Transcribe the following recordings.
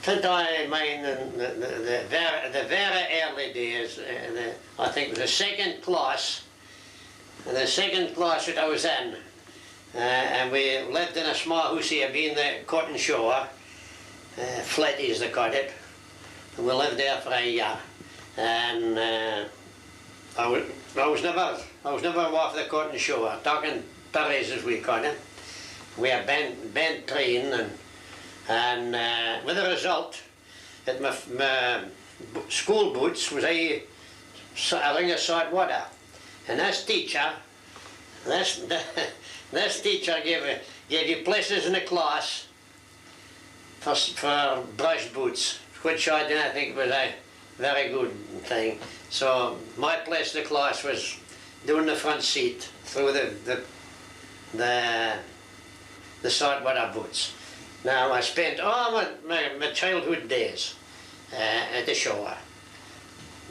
Since I mean the very early days, I think it was the second class that I was in, and we lived in a small house here, being the cotton shore, Fletties they called it, and we lived there for a year, and I was never off the cotton shore, talking berries as we call it. We had bent train, and with the result that my school boots was a ring of salt water, and this teacher gave you places in the class for brush boots, which I didn't think was a very good thing. So my place in the class was down the front seat through the saltwater boots. Now I spent all my childhood days at the shore.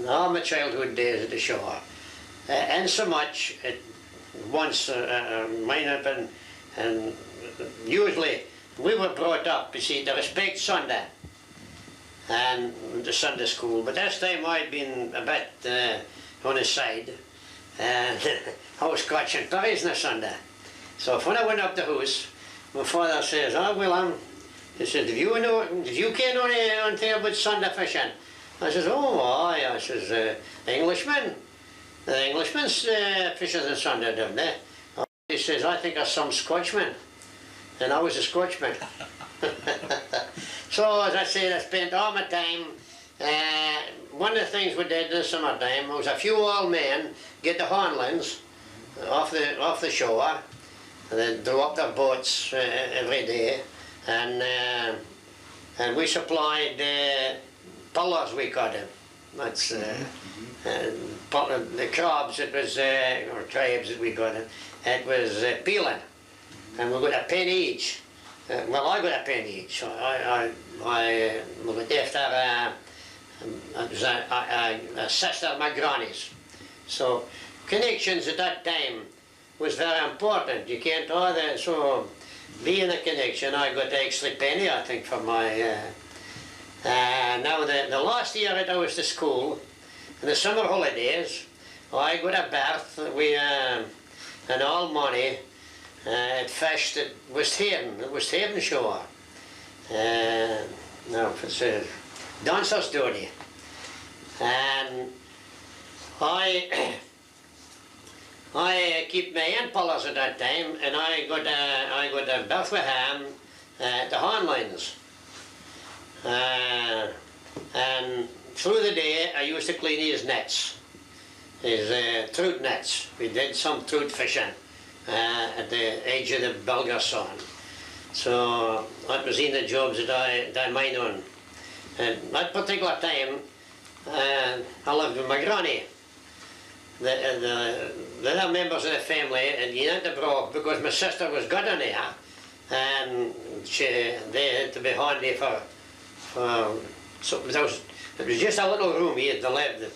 All my childhood days at the shore. And so much, once mine up and usually we were brought up, you see, to respect Sunday and the Sunday school, but this time I'd been a bit on the side, and I was catching berries on a Sunday. So when I went up the house, my father says, "Oh, well, he said, did you ken anything about Sunday fishing?" I says, "Oh, aye." I says, the Englishmen fishes on Sunday, don't they? He says, "I think there's some Scotchmen." And I was a Scotchman. So, as I said, I spent all my time. One of the things we did in the summertime was a few old men get the hornlings off the shore, and then drew up their boats every day, and we supplied pullers, we called them. That's the crabs, it was, or crabs as we called them. It was peeling, and we got a penny each. Well, I got a penny each. I got after it was a sister of my granny's. So connections at that time was very important. You can't either, so being a connection, I got the extra penny, I think, for my. Now the last year that I was to school, in the summer holidays, I got a berth. We and all money. It fished at West Haven shore. No, it's a dancer's duty. And I keep my hand pullers at that time, and I got a berth with him at the hornlines. And through the day, I used to clean his nets, his trout nets. We did some trout fishing at the edge of the Belger son. So that was in the jobs that I made on. And that particular time, I lived with my granny. The other members of the family, and you had to broke because my sister was good on there, and they had to be handy for so it was just a little room he had to live.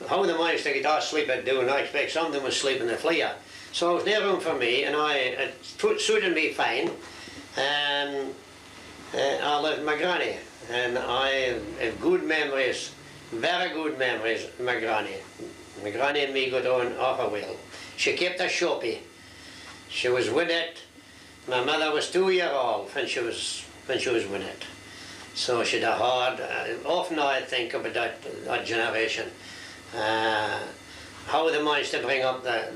How they managed to get all sleep at doing, I expect some of them was sleeping in the flea. So it was no room for me, and it suited me fine, and I lived with my granny, and I have good memories, very good memories of my granny. My granny and me got on awful well. She kept a shoppy. She was with it. My mother was 2 years old when she was with it. So she'd a hard, often I think about that generation. How they managed to bring up I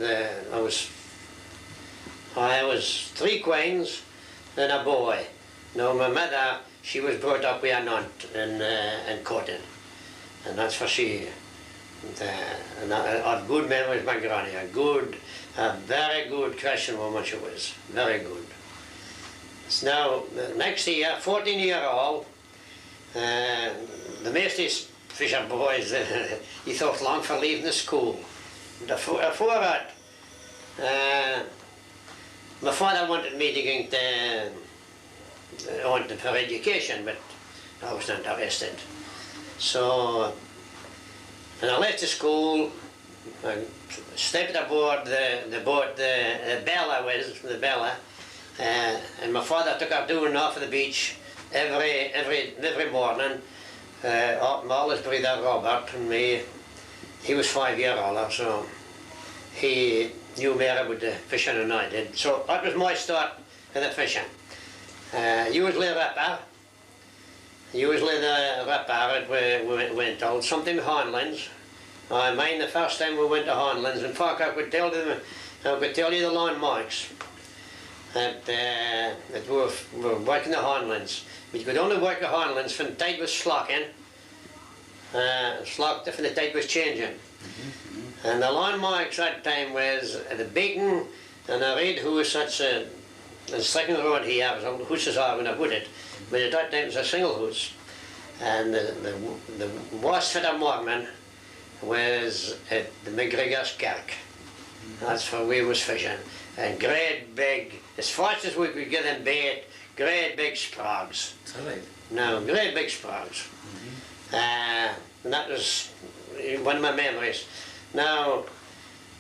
was 3 queens and a boy. Now my mother, she was brought up with an aunt in Cotton. And that's for she. And I have good memories of my granny, a very good Christian woman she was, very good. So now, next year, 14-year-old, the most fisher boys, he thought long for leaving the school. Before that, my father wanted me to go on for education, but I was not interested. So, when I left the school, I stepped aboard the boat, the Belger was, and my father took up doing off of the beach every morning. Marla's brother Robert and me, he was 5 years older, so he knew more about the fishing than I did. So that was my start in the fishing. Usually ripper. Usually the ripper we went out. Sometimes Hanlons. I mind the first time we went to Hanlons. In fact, I could tell you the line marks that we were working the Hanlons. But you could only work the Hanlons when the tide was slacking. Slacked if the tide was changing. And the line marks that time was the beacon and a red house. That's the second road here. The houses are when I put it. But at that time it was a single house. And the worst for the morning was at the McGregor's Kirk. That's where we was fishing. And great big, as fast as we could get in bait, great big sprags. Right. No, great big sprags. And that was one of my memories. Now,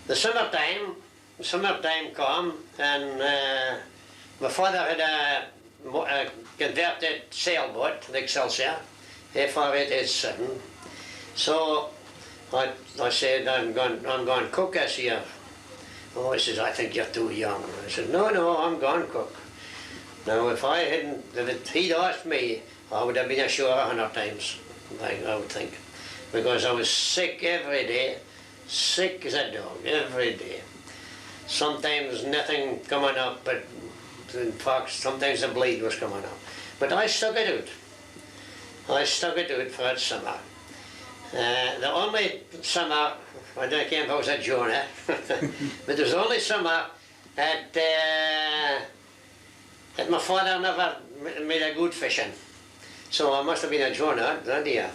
the summertime come, and my father had a converted sailboat, the Excelsior, F-R-8-7. So I said, I'm going to cook this year. Oh, he says, I think you're too young. I said, no, I'm going to cook. Now, if he'd asked me, I would have been ashore 100 times, I would think. Because I was sick every day, sick as a dog, every day. Sometimes nothing coming up, but in fact, sometimes the bleed was coming up. But I stuck it out. I stuck it out for that summer. The only summer, I don't know if I was at Jonah, but there was only summer that my father never made a good fishing. So I must have been at Jonah that year.